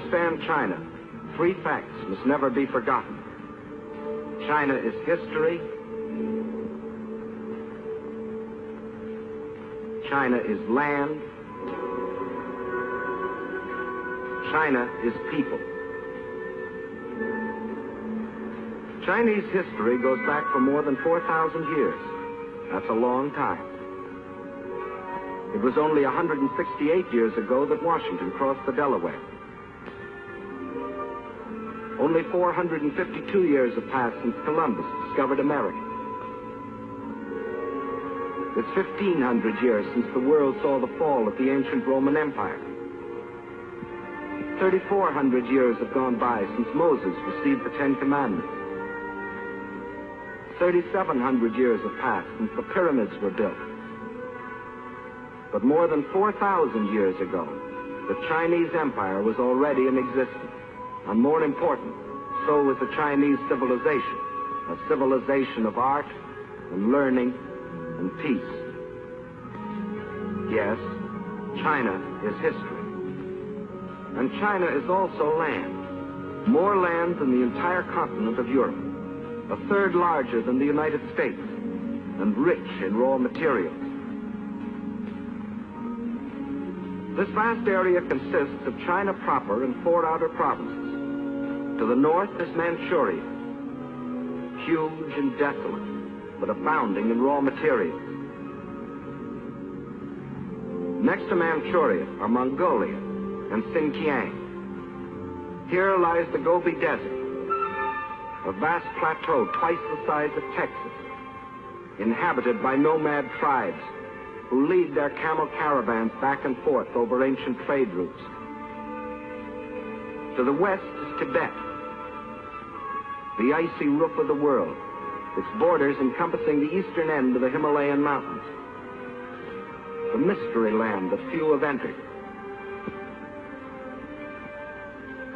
understand China, three facts must never be forgotten. China is history. China is land. China is people. Chinese history goes back for more than 4,000 years. That's a long time. It was only 168 years ago that Washington crossed the Delaware. Only 452 years have passed since Columbus discovered America. It's 1,500 years since the world saw the fall of the ancient Roman Empire. 3,400 years have gone by since Moses received the Ten Commandments. 3,700 years have passed since the pyramids were built. But more than 4,000 years ago, the Chinese Empire was already in existence. And more important, so was the Chinese civilization, a civilization of art and learning and peace. Yes, China is history. And China is also land. More land than the entire continent of Europe. A third larger than the United States, and rich in raw materials. This vast area consists of China proper and 4 outer provinces. To the north is Manchuria, huge and desolate, but abounding in raw materials. Next to Manchuria are Mongolia and Xinjiang. Here lies the Gobi Desert, a vast plateau twice the size of Texas, inhabited by nomad tribes who lead their camel caravans back and forth over ancient trade routes. To the west is Tibet, the icy roof of the world, its borders encompassing the eastern end of the Himalayan mountains. The mystery land that few have entered.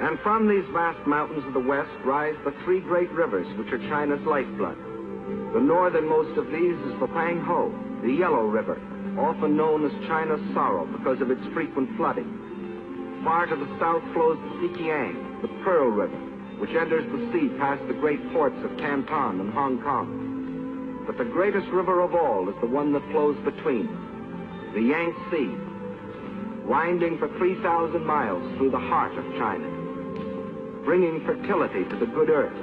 And from these vast mountains of the west rise the 3 great rivers which are China's lifeblood. The northernmost of these is the Huanghe, the Yellow River, often known as China's sorrow because of its frequent flooding. Far to the south flows the Sikiang, the Pearl River, which enters the sea past the great ports of Canton and Hong Kong. But the greatest river of all is the one that flows between, the Yangtze, winding for 3,000 miles through the heart of China, bringing fertility to the good earth,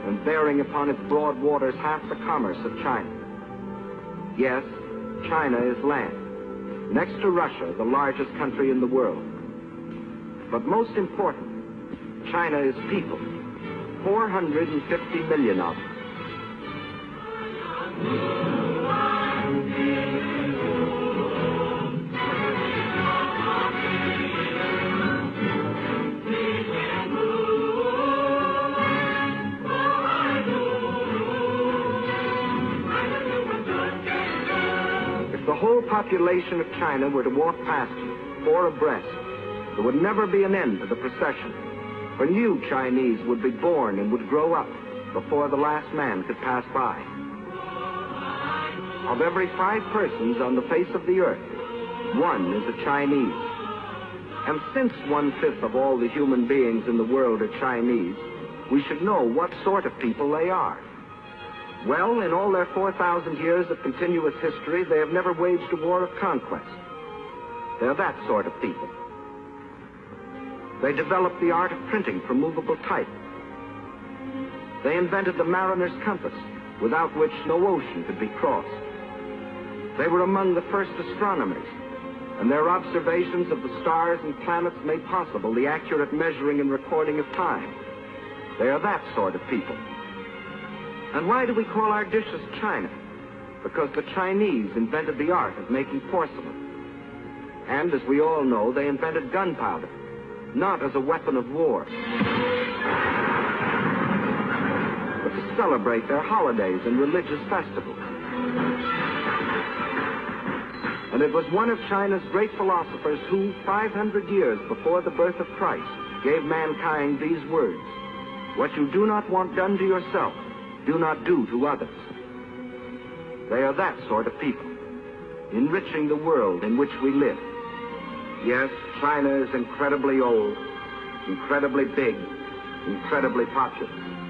and bearing upon its broad waters half the commerce of China. Yes, China is land, next to Russia, the largest country in the world. But most important, China is people, 450 million of them. If the whole population of China were to walk past you, 4 abreast, there would never be an end to the procession. For new Chinese would be born and would grow up before the last man could pass by. Of every 5 persons on the face of the earth, 1 is a Chinese. And since 1/5 of all the human beings in the world are Chinese, we should know what sort of people they are. Well, in all their 4,000 years of continuous history, they have never waged a war of conquest. They're that sort of people. They developed the art of printing from movable type. They invented the mariner's compass, without which no ocean could be crossed. They were among the first astronomers, and their observations of the stars and planets made possible the accurate measuring and recording of time. They are that sort of people. And why do we call our dishes China? Because the Chinese invented the art of making porcelain. And as we all know, they invented gunpowder, not as a weapon of war, but to celebrate their holidays and religious festivals. And it was one of China's great philosophers who, 500 years before the birth of Christ, gave mankind these words: "What you do not want done to yourself, do not do to others." They are that sort of people, enriching the world in which we live. Yes, China is incredibly old, incredibly big, incredibly populous.